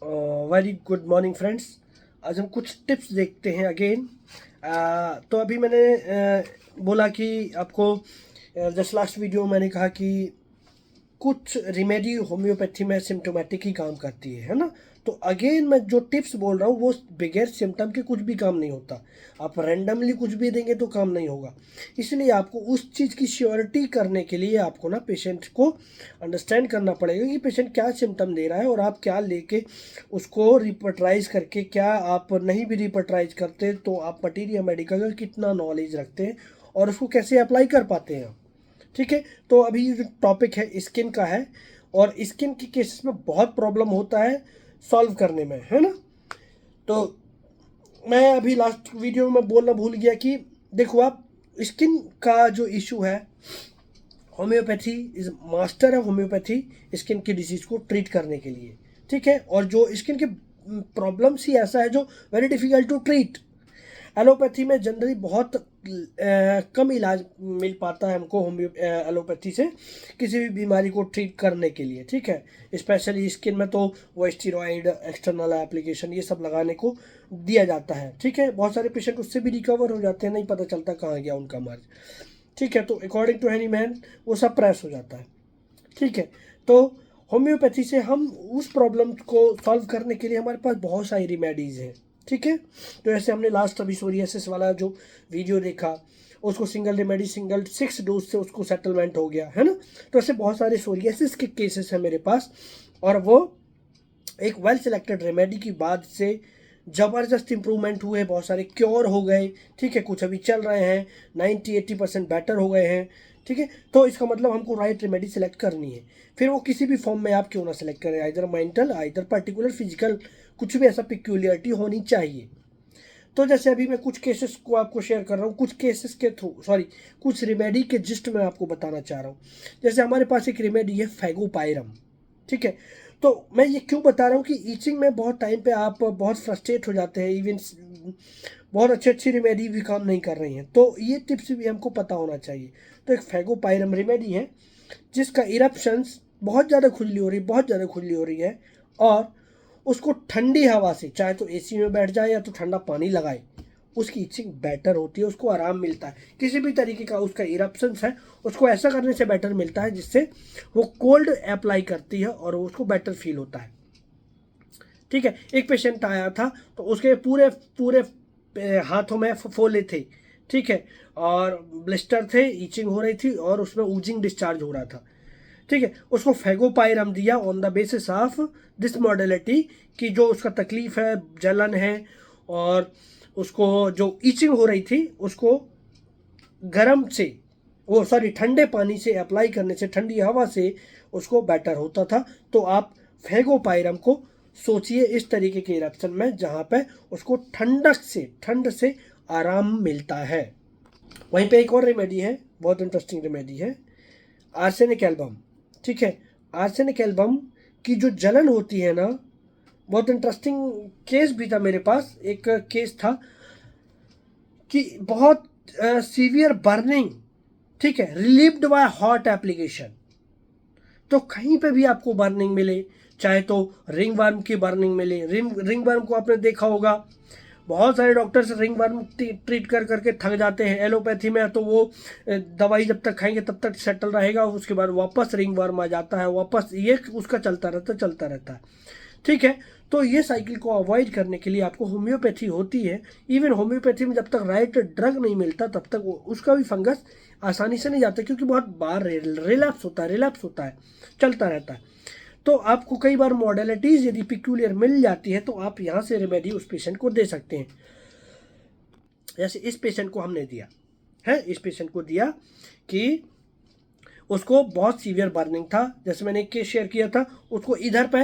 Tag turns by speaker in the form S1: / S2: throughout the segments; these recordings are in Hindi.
S1: Very good morning friends. आज हम कुछ टिप्स देखते हैं अगेन। तो अभी मैंने बोला कि आपको जस्ट लास्ट वीडियो मैंने कहा कि कुछ रेमेडी होम्योपैथी में सिम्टोमेटिक ही काम करती है ना। तो अगेन मैं जो टिप्स बोल रहा हूँ वो बगैर सिम्टम के कुछ भी काम नहीं होता। आप रैंडमली कुछ भी देंगे तो काम नहीं होगा। इसलिए आपको उस चीज़ की श्योरिटी करने के लिए आपको ना पेशेंट को अंडरस्टैंड करना पड़ेगा कि पेशेंट क्या सिम्टम दे रहा है और आप क्या लेके उसको रिपर्टराइज करके, क्या आप नहीं भी रिपर्टराइज करते तो आप मटीरियल मेडिकल का कितना नॉलेज रखते हैं और उसको कैसे अप्लाई कर पाते हैं। ठीक है, तो अभी जो टॉपिक है स्किन का है और स्किन के केसेस में बहुत प्रॉब्लम होता है सॉल्व करने में, है ना। तो मैं अभी लास्ट वीडियो में बोलना भूल गया कि देखो आप स्किन का जो इशू है, होम्योपैथी इज मास्टर है। होम्योपैथी स्किन की डिजीज़ को ट्रीट करने के लिए, ठीक है। और जो स्किन के प्रॉब्लम्स ही ऐसा है जो very difficult to treat. Allopathy में जनरली बहुत कम इलाज मिल पाता है हमको एलोपैथी से किसी भी बीमारी को ट्रीट करने के लिए, ठीक है। स्पेशली स्किन में तो वो स्टीरॉइड, एक्सटर्नल एप्लीकेशन, ये सब लगाने को दिया जाता है, ठीक है। बहुत सारे पेशेंट उससे भी रिकवर हो जाते हैं, नहीं पता चलता कहाँ गया उनका मर्ज, ठीक है। तो अकॉर्डिंग टू एनी मैन वो सब प्रेस हो जाता है, ठीक है। तो होम्योपैथी से हम उस प्रॉब्लम को सॉल्व करने के लिए हमारे पास बहुत सारी रिमेडीज़ हैं, ठीक है। तो जैसे हमने लास्ट अभी सोरियासिस वाला जो वीडियो देखा, उसको सिंगल रेमेडी, सिंगल 6 डोज से उसको सेटलमेंट हो गया, है ना। तो ऐसे बहुत सारे सोरियासिस के केसेस हैं मेरे पास और वो एक वेल सिलेक्टेड रेमेडी की बाद से ज़बरदस्त इंप्रूवमेंट हुए, बहुत सारे क्योर हो गए, ठीक है। कुछ अभी चल रहे हैं, 90-80% बेटर हो गए हैं, ठीक है। तो इसका मतलब हमको राइट रेमेडी सेलेक्ट करनी है, फिर वो किसी भी फॉर्म में आप क्यों ना सेलेक्ट करें, either mental, either particular physical, कुछ भी ऐसा पिक्यूलियरिटी होनी चाहिए। तो जैसे अभी मैं कुछ केसेस को आपको शेयर कर रहा हूँ, कुछ केसेस के थ्रू, सॉरी, कुछ रेमेडी के जिस्ट में आपको बताना चाह रहा हूँ। जैसे हमारे पास एक रेमेडी है फैगोपायरम, ठीक है। तो मैं ये क्यों बता रहा हूँ कि ईचिंग में बहुत टाइम पे आप बहुत फ्रस्ट्रेट हो जाते हैं, इवन बहुत अच्छी अच्छी रेमेडी भी काम नहीं कर रही हैं, तो ये टिप्स भी हमको पता होना चाहिए। तो एक फैगोपायरम रेमेडी है जिसका इरप्शंस बहुत ज़्यादा खुजली हो रही, बहुत ज़्यादा खुजली हो रही है और उसको ठंडी हवा से, चाहे तो एसी में बैठ जाए या तो ठंडा पानी लगाए, उसकी इचिंग बेटर होती है, उसको आराम मिलता है। किसी भी तरीके का उसका इरप्शंस है उसको ऐसा करने से बेटर मिलता है जिससे वो कोल्ड अप्लाई करती है और उसको बेटर फील होता है, ठीक है। एक पेशेंट आया था तो उसके पूरे पूरे हाथों में फोले थे, ठीक है, और ब्लिस्टर थे, ईचिंग हो रही थी और उसमें ऊजिंग डिस्चार्ज हो रहा था, ठीक है। उसको फैगोपायरम दिया on the basis of this modality कि जो उसका तकलीफ है, जलन है और उसको जो ईचिंग हो रही थी उसको गर्म से, वो सॉरी ठंडे पानी से अप्लाई करने से, ठंडी हवा से उसको बेटर होता था। तो आप फैगोपायरम को सोचिए इस तरीके के इरप्शन में जहाँ पे उसको ठंडक से, ठंड से आराम मिलता है। वहीं पे एक और रेमेडी है, बहुत इंटरेस्टिंग रेमेडी है, आर्सेनिक एल्बम, ठीक है। आर्सेनिक एल्बम की जो जलन होती है ना, बहुत इंटरेस्टिंग केस भी था मेरे पास। एक केस था कि बहुत सीवियर बर्निंग, ठीक है, रिलीव्ड बाय हॉट एप्लीकेशन। तो कहीं पे भी आपको बर्निंग मिले, चाहे तो रिंग वर्म की बर्निंग मिले, रिंग वर्म को आपने देखा होगा, बहुत सारे डॉक्टर्स रिंग वर्म ट्रीट कर करके थक जाते हैं। एलोपैथी में तो वो दवाई जब तक खाएंगे तब तक सेटल रहेगा, उसके बाद वापस रिंग वर्म आ जाता है, वापस ये उसका चलता रहता है, ठीक है। तो ये साइकिल को अवॉइड करने के लिए आपको होम्योपैथी होती है। इवन होम्योपैथी में जब तक राइट ड्रग नहीं मिलता तब तक उसका भी फंगस आसानी से नहीं जाता, क्योंकि बहुत बार रिलैप्स होता है, चलता रहता है। तो आपको कई बार मॉडलिटीज़ यदि पिक्यूलियर मिल जाती है तो आप यहाँ से रेमेडी उस पेशेंट को दे सकते हैं। जैसे इस पेशेंट को हमने दिया है, इस पेशेंट को दिया कि उसको बहुत सीवियर बर्निंग था। जैसे मैंने एक केस शेयर किया था, उसको इधर पे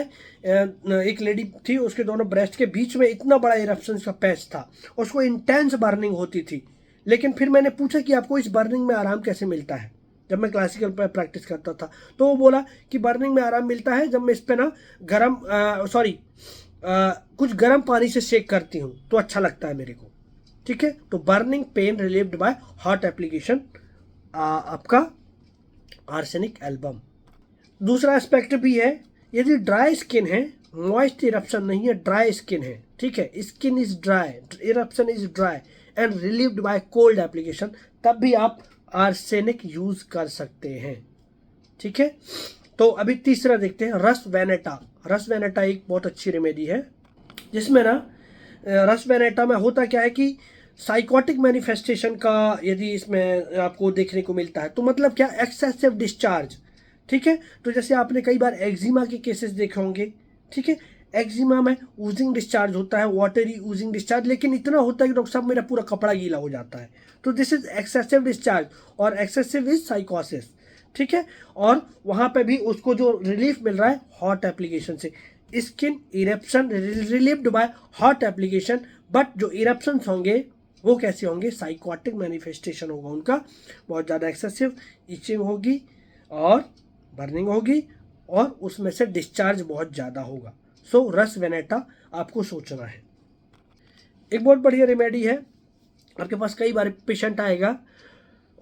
S1: एक लेडी थी, उसके दोनों ब्रेस्ट के बीच में इतना बड़ा इरप्शन का पैच था, उसको इंटेंस बर्निंग होती थी। लेकिन फिर मैंने पूछा कि आपको इस बर्निंग में आराम कैसे मिलता है, जब मैं क्लासिकल पर प्रैक्टिस करता था, तो वो बोला कि बर्निंग में आराम मिलता है जब मैं इस पर ना कुछ गर्म पानी से शेक करती हूँ तो अच्छा लगता है मेरे को, ठीक है। तो burning pain relieved by hot application, आपका आर्सेनिक एल्बम। दूसरा एस्पेक्ट भी है, यदि ड्राई स्किन है मॉइस्ट इरप्शन नहीं है, ड्राई स्किन है, ठीक है, skin is dry, eruption is dry and relieved by cold application, तब भी आप आर्सेनिक यूज कर सकते हैं, ठीक है। तो अभी तीसरा देखते हैं, रस वेनेटा। रस वेनेटा एक बहुत अच्छी रेमेडी है, जिसमें ना रस वेनेटा में होता क्या है कि साइकोटिक मैनिफेस्टेशन का यदि इसमें आपको देखने को मिलता है, तो मतलब क्या, एक्सेसिव डिस्चार्ज, ठीक है। तो जैसे आपने कई बार एक्जिमा के केसेस देखे होंगे, ठीक है, एक्जिमा में ऊजिंग डिस्चार्ज होता है, वाटरी ऊजिंग डिस्चार्ज, लेकिन इतना होता है कि डॉक्टर साहब मेरा पूरा कपड़ा गीला हो जाता है, तो दिस इज एक्सेसिव डिस्चार्ज, और एक्सेसिव इज साइकोसिस, ठीक है। और वहाँ पे भी उसको जो रिलीफ मिल रहा है हॉट एप्लीकेशन से, skin eruption relieved by hot application, but जो इरेप्शंस होंगे वो कैसे होंगे, साइकोटिक मैनिफेस्टेशन होगा उनका, बहुत ज़्यादा एक्सेसिव इचिंग होगी और बर्निंग होगी, और उसमें से डिस्चार्ज बहुत ज़्यादा होगा। सो रस वेनेटा आपको सोचना है। एक बहुत बढ़िया रेमेडी है, आपके पास कई बार पेशेंट आएगा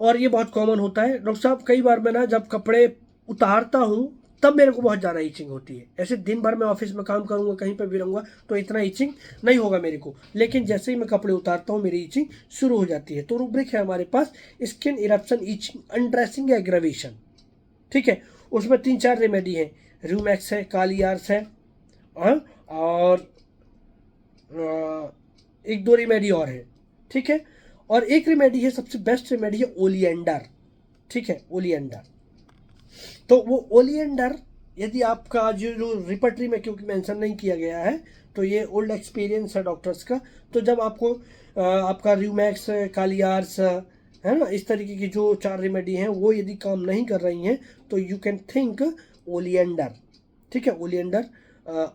S1: और ये बहुत कॉमन होता है, डॉक्टर साहब कई बार मैं ना जब कपड़े उतारता हूँ तब मेरे को बहुत ज़्यादा इचिंग होती है, ऐसे दिन भर मैं ऑफिस में काम करूँगा, कहीं पर भी रहूँगा तो इतना इचिंग नहीं होगा मेरे को, लेकिन जैसे ही मैं कपड़े उतारता हूँ मेरी इचिंग शुरू हो जाती है। तो रूब्रिक है हमारे पास, skin eruption, etching, undressing, aggravation, ठीक है। उसमें 3-4 रेमेडी है, रूमैक्स है, कालियार्स है, और 1-2 रेमेडी और है, ठीक है। और एक रेमेडी है, सबसे बेस्ट रेमेडी है ओलिएंडर, ठीक है, ओलिएंडर। तो वो ओलिएंडर यदि आपका जो रिपर्टरी में क्योंकि मेंशन नहीं किया गया है, तो ये ओल्ड एक्सपीरियंस है डॉक्टर्स का, तो जब आपको आपका रूमैक्स, कालियार्स है ना, इस तरीके की जो 4 रेमेडी हैं वो यदि काम नहीं कर रही हैं, तो यू कैन थिंक ओलिएंडर, ठीक है। ओलिएंडर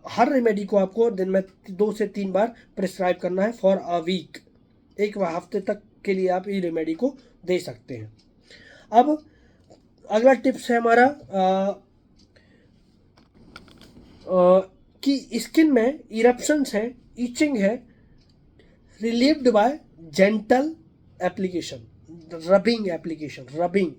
S1: हर रेमेडी को आपको दिन में 2 से 3 बार प्रिस्क्राइब करना है फॉर अ वीक, एक हफ्ते तक के लिए आप ये रेमेडी को दे सकते हैं। अब अगला टिप्स है हमारा कि स्किन में इरप्शंस है, इचिंग है, relieved by gentle application, rubbing application, rubbing.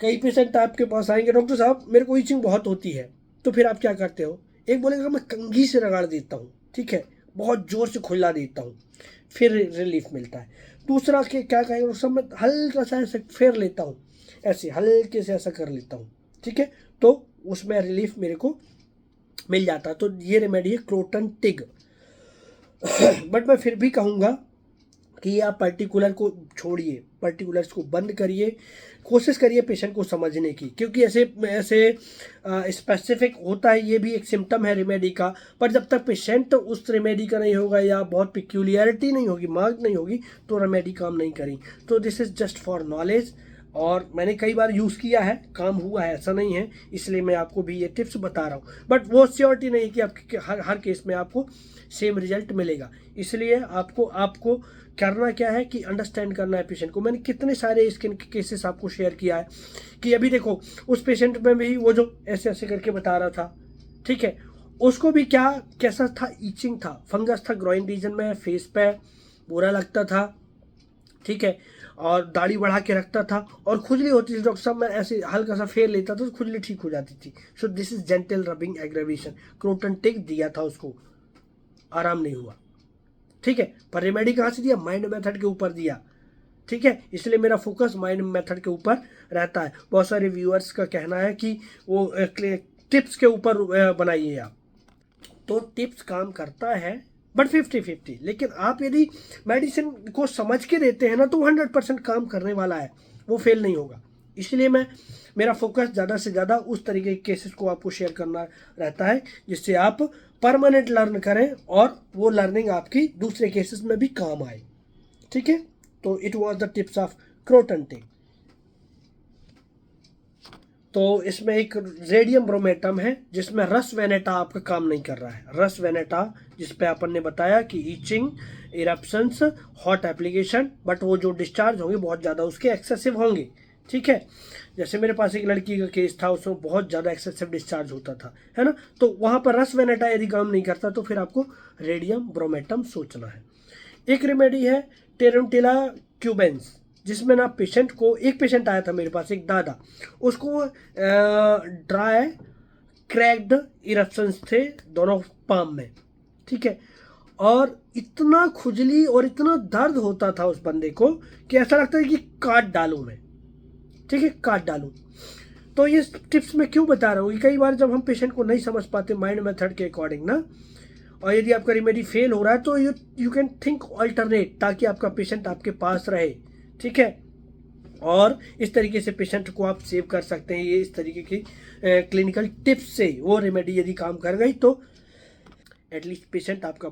S1: कई पेशेंट आपके पास आएंगे, डॉक्टर साहब मेरे को इचिंग बहुत होती है, तो फिर आप क्या करते हो, एक बोलेगा मैं कंघी से रगड़ देता हूँ, ठीक है, बहुत जोर से खुला देता हूँ, फिर रिलीफ मिलता है। दूसरा के क्या कहेंगे, डॉक्टर साहब मैं हल्का सा ऐसे फेर लेता हूँ, ऐसे हल्के से ऐसा कर लेता हूँ, ठीक है, तो उसमें रिलीफ मेरे को मिल जाता है। तो ये रेमेडी है क्रोटन टिग। बट मैं फिर भी कहूँगा कि आप पर्टिकुलर को छोड़िए, पर्टिकुलर्स को बंद करिए, कोशिश करिए पेशेंट को समझने की, क्योंकि ऐसे ऐसे स्पेसिफिक होता है, ये भी एक सिम्टम है रेमेडी का, पर जब तक पेशेंट उस रेमेडी का नहीं होगा या बहुत पिक्यूलियरिटी नहीं होगी, मार्क नहीं होगी, तो रेमेडी काम नहीं करी। तो this is just for knowledge, और मैंने कई बार यूज़ किया है, काम हुआ है, ऐसा नहीं है, इसलिए मैं आपको भी ये टिप्स बता रहा हूँ। बट वो श्योरिटी नहीं है कि आपके हर केस में आपको सेम रिजल्ट मिलेगा, इसलिए आपको करना क्या है कि अंडरस्टैंड करना है पेशेंट को। मैंने कितने सारे स्किन के केसेस आपको शेयर किया है कि अभी देखो उस पेशेंट में भी वो जो ऐसे ऐसे करके बता रहा था, ठीक है, उसको भी कैसा था, ईचिंग था, फंगस था ग्रोइन रीजन में, फेस पे बुरा लगता था, ठीक है, और दाढ़ी बढ़ा के रखता था और खुजली होती थी, डॉक्टर साहब मैं ऐसे हल्का सा फेर लेता था तो खुजली ठीक हो जाती थी। So this is gentle rubbing aggravation, croton tig दिया था उसको, आराम नहीं हुआ, ठीक है, पर रेमेडी कहाँ से दिया, माइंड मेथड के ऊपर दिया, ठीक है, इसलिए मेरा फोकस माइंड मेथड के ऊपर रहता है। बहुत सारे व्यूअर्स का कहना है कि वो टिप्स के ऊपर बनाइए आप, तो टिप्स काम करता है बट 50-50, लेकिन आप यदि मेडिसिन को समझ के देते हैं ना तो 100% काम करने वाला है, वो फेल नहीं होगा। इसलिए मेरा फोकस ज़्यादा से ज़्यादा उस तरीके के केसेस को आपको शेयर करना रहता है जिससे आप परमानेंट लर्न करें और वो लर्निंग आपकी दूसरे केसेस में भी काम आए, ठीक है। तो it was the tips of croton tig. तो इसमें एक रेडियम ब्रोमेटम है जिसमें रस वेनेटा आपका काम नहीं कर रहा है, रस वेनेटा जिस पे अपन ने बताया कि itching, eruptions, hot application, but वो जो डिस्चार्ज होंगे बहुत ज़्यादा उसके एक्सेसिव होंगे, ठीक है। जैसे मेरे पास एक लड़की का केस था, उसमें बहुत ज़्यादा एक्सेसिव डिस्चार्ज होता था, है ना, तो वहाँ पर रस वेनेटा यदि काम नहीं करता तो फिर आपको रेडियम ब्रोमेटम सोचना है। एक रेमेडी है टेरेंटिला क्यूबेंस, जिसमें ना एक पेशेंट आया था मेरे पास, एक दादा, उसको ड्राई क्रैक्ड इरप्शंस थे दोनों पाम में, ठीक है। और इतना खुजली और इतना दर्द होता था उस बंदे को कि ऐसा लगता है कि काट डालूं मैं, ठीक है, काट डालूं। तो ये टिप्स मैं क्यों बता रहा हूँ कि कई बार जब हम पेशेंट को नहीं समझ पाते माइंड मेथड के अकॉर्डिंग ना, और यदि आपका रेमेडी फेल हो रहा है तो यू कैन थिंक अल्टरनेट, ताकि आपका पेशेंट आपके पास रहे, ठीक है। और इस तरीके से पेशेंट को आप सेव कर सकते हैं। ये इस तरीके की क्लिनिकल टिप्स से वो रेमेडी यदि काम कर गई तो एटलीस्ट पेशेंट आपका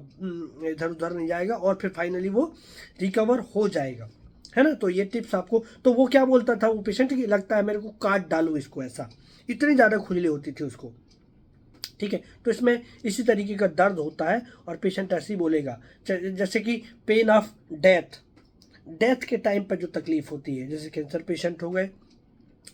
S1: इधर उधर नहीं जाएगा और फिर फाइनली वो रिकवर हो जाएगा, है ना। तो ये टिप्स आपको, तो वो क्या बोलता था वो पेशेंट की, लगता है मेरे को काट डालो इसको, ऐसा इतनी ज़्यादा खुजली होती थी उसको, ठीक है। तो इसमें इसी तरीके का दर्द होता है और पेशेंट ऐसे ही बोलेगा, जैसे कि पेन ऑफ डेथ के टाइम पर जो तकलीफ होती है, जैसे कैंसर पेशेंट हो गए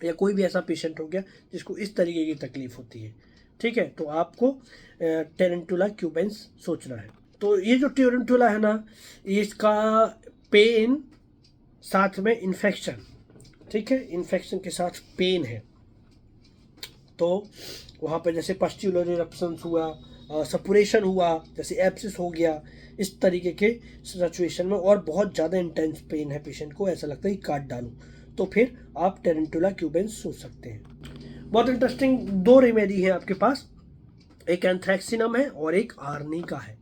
S1: या कोई भी ऐसा पेशेंट हो गया जिसको इस तरीके की तकलीफ होती है, ठीक है। तो आपको टेरेंटुला क्यूबेंस सोचना है। तो ये जो टेरेंटुला है ना, इसका पेन साथ में इन्फेक्शन, ठीक है, इन्फेक्शन के साथ पेन है। तो वहाँ पे जैसे पस्ट्यूलर इरप्शंस हुआ, सपुरेशन हुआ, जैसे एब्सिस हो गया, इस तरीके के सिचुएशन में और बहुत ज़्यादा इंटेंस पेन है पेशेंट को, ऐसा लगता है कि काट डालूं, तो फिर आप टेरेंटुला क्यूबेंस सोच सकते हैं। बहुत इंटरेस्टिंग दो रेमेडी है आपके पास, एक एंथ्रेक्सिनम है और एक आर्निका है।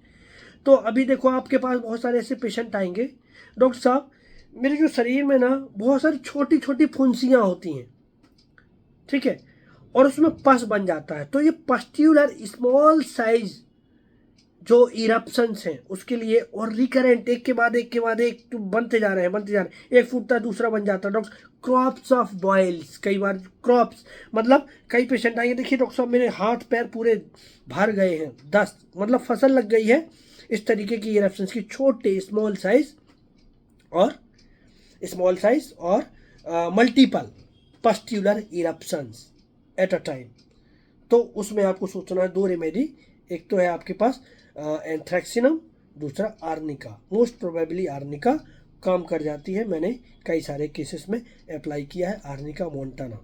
S1: तो अभी देखो आपके पास बहुत सारे ऐसे पेशेंट आएंगे, डॉक्टर साहब मेरे जो शरीर में ना बहुत सारी छोटी छोटी फुंसियाँ होती हैं, ठीक है, और उसमें पस बन जाता है। तो ये पस्ट्यूलर स्मॉल साइज जो इरप्शंस हैं उसके लिए, और रिकरेंट एक के बाद एक के बाद एक तो बनते जा रहे हैं, एक फूटता है दूसरा बन जाता है डॉक्टर, क्रॉप्स ऑफ बॉयल्स, कई बार क्रॉप्स, मतलब कई पेशेंट आएंगे, देखिए डॉक्टर साहब मेरे हाथ पैर पूरे भर गए हैं, दस्त, मतलब फसल लग गई है, इस तरीके की इरप्शंस की, छोटे स्मॉल साइज और multiple pustular eruptions at a time. तो उसमें आपको सोचना है दो रेमेडी, एक तो है आपके पास एंथ्रेक्सिनम, दूसरा आर्निका। मोस्ट प्रोबेबली आर्निका काम कर जाती है, मैंने कई सारे केसेस में अप्लाई किया है आर्निका मोंटाना,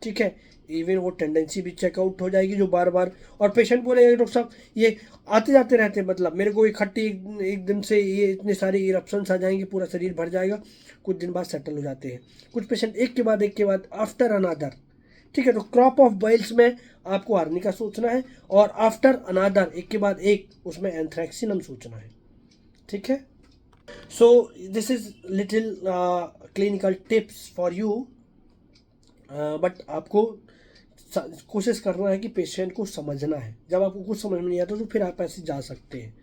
S1: ठीक है। इवन वो टेंडेंसी भी चेकआउट हो जाएगी जो बार बार, और पेशेंट बोलेगा डॉक्टर साहब ये आते जाते रहते हैं, मतलब मेरे को इकट्ठी एक दिन से ये इतने सारे इरप्शंस आ जाएंगे, पूरा शरीर भर जाएगा, कुछ दिन बाद सेटल हो जाते हैं। कुछ पेशेंट एक के बाद आफ्टर अनादर, ठीक है। तो क्रॉप ऑफ बॉइल्स में आपको आर्निका सोचना है, और आफ्टर अनादर एक के बाद एक उसमें एंथ्रेक्सिनम सोचना है, ठीक है। सो this is little clinical tips for you, but आपको कोशिश करना है कि पेशेंट को समझना है। जब आपको कुछ समझ में नहीं आता तो फिर आप ऐसे जा सकते हैं,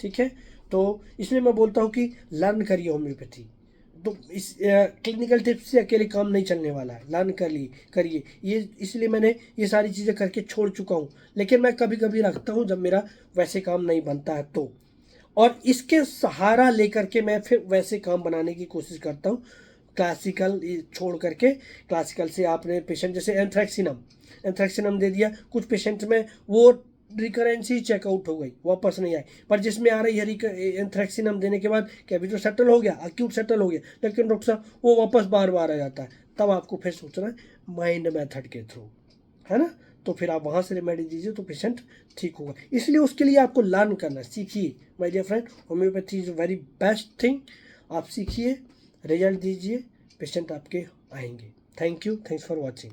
S1: ठीक है। तो इसलिए मैं बोलता हूँ कि लर्न करिए होम्योपैथी। तो इस क्लिनिकल टिप्स से अकेले काम नहीं चलने वाला है, लर्न करिए ये, इसलिए मैंने ये सारी चीज़ें करके छोड़ चुका हूँ, लेकिन मैं कभी कभी रखता हूँ जब मेरा वैसे काम नहीं बनता है तो, और इसके सहारा लेकर के मैं फिर वैसे काम बनाने की कोशिश करता हूँ। क्लासिकल छोड़ करके, क्लासिकल से आपने पेशेंट जैसे एंथ्रेक्सिनम दे दिया, कुछ पेशेंट में वो रिकरेंसी चेकआउट हो गई, वापस नहीं आई, पर जिसमें आ रही है एंथ्रेक्सिनम देने के बाद कैविटी सेटल हो गया, अक्यूट सेटल हो गया, लेकिन डॉक्टर साहब वो वापस बार बार आ जाता है, तब आपको फिर सोचना है माइंड मेथड के थ्रू, है ना। तो फिर आप वहाँ से रेमेडी दीजिए तो पेशेंट ठीक होगा। इसलिए उसके लिए आपको लर्न करना, सीखिए my dear friend, homeopathy is very best thing. आप सीखिए, रिजल्ट दीजिए, पेशेंट आपके आएंगे। Thank you, thanks for watching.